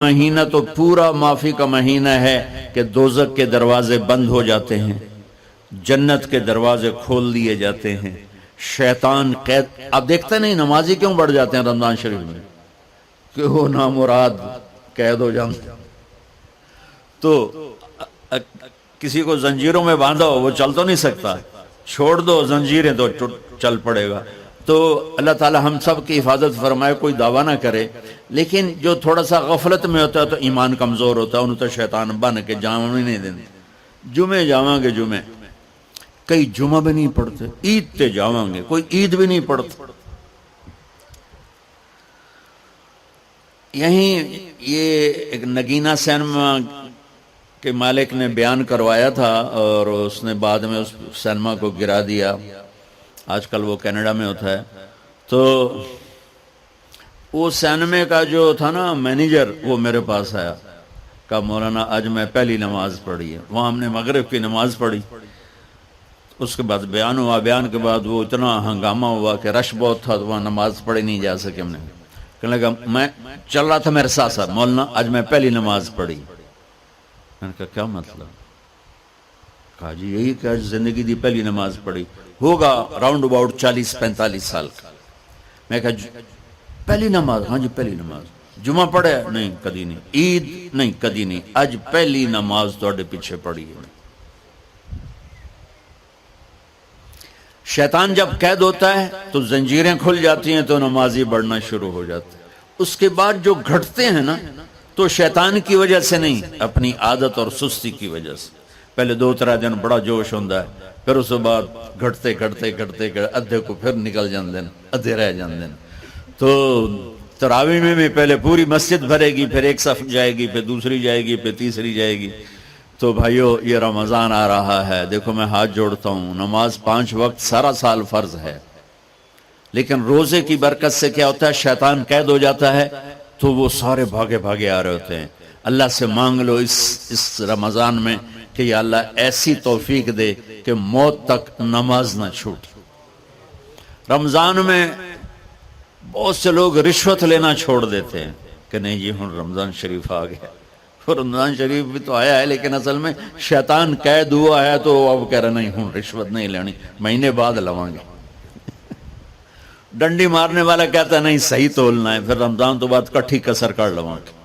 مہینہ تو پورا معافی کا مہینہ ہے کہ دوزخ کے دروازے بند ہو جاتے ہیں، جنت کے دروازے کھول دیے جاتے ہیں، شیطان قید. آپ دیکھتے نہیں نمازی کیوں بڑھ جاتے ہیں رمضان شریف میں؟ کہ وہ نامراد قید ہو جاتے. تو کسی کو زنجیروں میں باندھو وہ چل تو نہیں سکتا، چھوڑ دو زنجیریں تو چل پڑے گا. تو اللہ تعالی ہم سب کی حفاظت فرمائے. کوئی دعویٰ نہ کرے، لیکن جو تھوڑا سا غفلت میں ہوتا ہے تو ایمان کمزور ہوتا ہے، انہوں تو شیطان بن کے جامع نہیں دینے. جمعے جاواں گے، جمعے کئی جمعہ بھی نہیں پڑھتے، عید تے جاواں گے کوئی عید بھی نہیں پڑھتے. یہیں یہ ایک نگینہ سینما کے مالک نے بیان کروایا تھا اور اس نے بعد میں اس سینما کو گرا دیا. آج کل وہ کینیڈا میں ہوتا ہے. تو وہ سینمے کا جو تھا نا مینیجر، وہ میرے پاس آیا، کہا مولانا آج میں پہلی نماز پڑھی ہے. وہاں ہم نے مغرب کی نماز پڑھی. اس کے بعد بیان ہوا، بیان کے بعد وہ اتنا ہنگامہ ہوا کہ رش بہت تھا تو وہاں نماز پڑھی نہیں جا سکے. ہم نے کہنے لگا میں چل رہا تھا میرے ساتھ ساتھ، مولانا آج میں پہلی نماز پڑھی. میں نے کہا کیا مطلب؟ کہا جی یہی کہ آج زندگی دی پہلی نماز پڑھی. ہوگا راؤنڈ اباؤٹ 40-45 سال کا. میں کہا پہلی نماز؟ ہاں جی پہلی نماز. جمعہ پڑھے؟ نہیں کدی نہیں. عید؟ نہیں کدی نہیں. آج پہلی نماز تواڈے پیچھے پڑھی ہے. شیطان جب قید ہوتا ہے تو زنجیریں کھل جاتی ہیں تو نمازی بڑھنا شروع ہو جاتے ہیں. اس کے بعد جو گھٹتے ہیں نا تو شیطان کی وجہ سے نہیں، اپنی عادت اور سستی کی وجہ سے. پہلے 2-3 دن بڑا جوش ہوتا ہے، پھر اس کے بعد گھٹتے ادھے کو پھر نکل جاندے ہیں، ادھے رہ جاندے ہیں. تو تراویح میں بھی پہلے پوری مسجد بھرے گی، پھر ایک صف جائے گی، پھر دوسری جائے گی، پھر تیسری جائے گی. تو بھائیو یہ رمضان آ رہا ہے، دیکھو میں ہاتھ جوڑتا ہوں، نماز 5 وقت سارا سال فرض ہے، لیکن روزے کی برکت سے کیا ہوتا ہے؟ شیطان قید ہو جاتا ہے تو وہ سارے بھاگے آ رہے ہوتے ہیں. اللہ سے مانگ لو اس رمضان میں کہ یا اللہ ایسی توفیق دے کہ موت تک نماز نہ چھوٹ. رمضان میں بہت سے لوگ رشوت لینا چھوڑ دیتے ہیں کہ نہیں جی ہن رمضان شریف آ گیا. رمضان شریف بھی تو آیا ہے لیکن اصل میں شیطان قید ہوا ہے تو اب کہہ رہے نہیں ہن رشوت نہیں لینی، مہینے بعد لواں گے. ڈنڈی مارنے والا کہتا ہے نہیں صحیح تولنا ہے، پھر رمضان تو بعد کٹھی کسر کر لواں گے.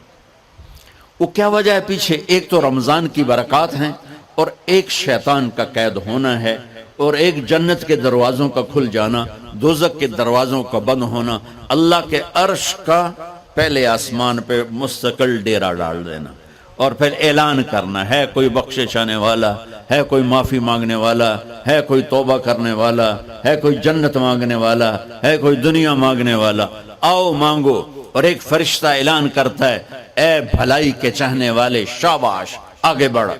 وہ کیا وجہ ہے پیچھے؟ ایک تو رمضان کی برکات ہیں، اور ایک شیطان کا قید ہونا ہے، اور ایک جنت کے دروازوں کا کھل جانا، دوزخ کے دروازوں کا بند ہونا، اللہ کے عرش کا پہلے آسمان پہ مستقل ڈیرا ڈال دینا، اور پھر اعلان کرنا ہے کوئی بخشش آنے والا ہے، کوئی معافی مانگنے والا ہے، کوئی توبہ کرنے والا ہے، کوئی جنت مانگنے والا ہے، کوئی دنیا مانگنے والا. آؤ مانگو. اور ایک فرشتہ اعلان کرتا ہے اے بھلائی کے چاہنے والے شاباش آگے بڑھ،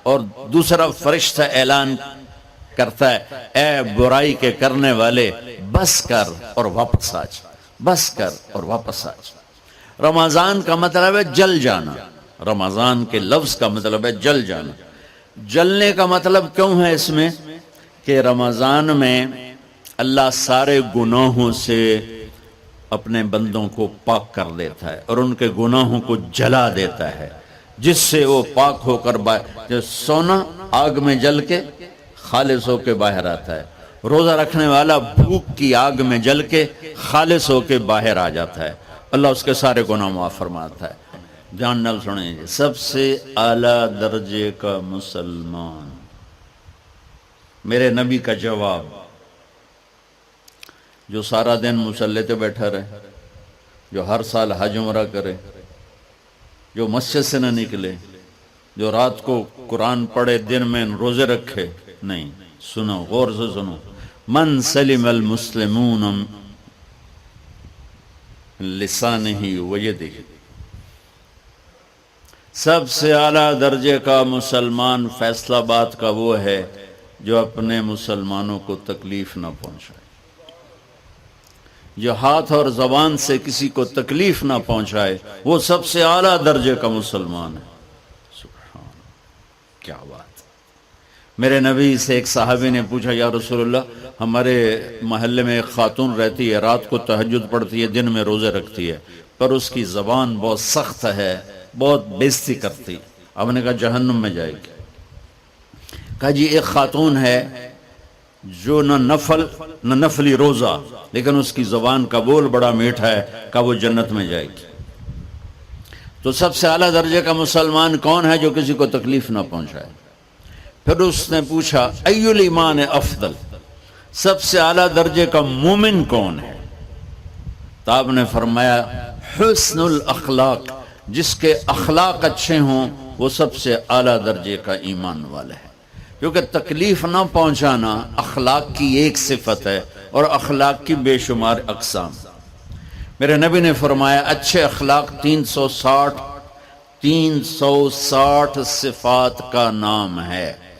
اور دوسرا فرشتہ اعلان کرتا ہے اے برائی کے کرنے والے بس کر اور واپس آ جا، بس کر اور واپس آ جا. رمضان کا مطلب ہے جل جانا. رمضان کے لفظ کا مطلب ہے جل جانا. جلنے کا مطلب کیوں ہے اس میں؟ کہ رمضان میں اللہ سارے گناہوں سے اپنے بندوں کو پاک کر دیتا ہے اور ان کے گناہوں کو جلا دیتا ہے، جس سے وہ پاک ہو کر جو سونا آگ میں جل کے خالص ہو کے باہر آتا ہے، روزہ رکھنے والا بھوک کی آگ میں جل کے خالص ہو کے باہر آ جاتا ہے، اللہ اس کے سارے گناہ معاف فرماتا ہے. جان نال سنیں، سب سے اعلیٰ درجے کا مسلمان، میرے نبی کا جواب، جو سارا دن مصلی پہ بیٹھا رہے، جو ہر سال حج عمرہ کرے، جو مسجد سے نہ نکلے، جو رات کو قرآن پڑھے، دن میں روزے رکھے. نہیں، سنو غور سے سنو. من سلم المسلمون لسانہ ویدہ، سب سے اعلیٰ درجے کا مسلمان فیصلہ بات کا وہ ہے جو اپنے مسلمانوں کو تکلیف نہ پہنچائے، جو ہاتھ اور زبان سے کسی کو تکلیف نہ پہنچائے، وہ سب سے اعلیٰ درجے کا مسلمان ہے. سبحان کیا بات. میرے نبی سے ایک صحابی نے پوچھا یا رسول اللہ ہمارے محلے میں ایک خاتون رہتی ہے، رات کو تہجد پڑھتی ہے، دن میں روزے رکھتی ہے، پر اس کی زبان بہت سخت ہے، بہت بےزتی کرتی. آپ نے کہا جہنم میں جائے گی. کہا جی ایک خاتون ہے جو نہ نفلی روزہ لیکن اس کی زبان کا بول بڑا میٹھا ہے، کہا وہ جنت میں جائے گی. تو سب سے اعلیٰ درجے کا مسلمان کون ہے جو کسی کو تکلیف نہ پہنچائے؟ پھر اس نے پوچھا ای الایمان افضل، سب سے اعلیٰ درجے کا مومن کون ہے؟ تو آپ نے فرمایا حسن الاخلاق، جس کے اخلاق اچھے ہوں وہ سب سے اعلیٰ درجے کا ایمان والا ہے. کیونکہ تکلیف نہ پہنچانا اخلاق کی ایک صفت ہے اور اخلاق کی بے شمار اقسام. میرے نبی نے فرمایا اچھے اخلاق 360 صفات کا نام ہے.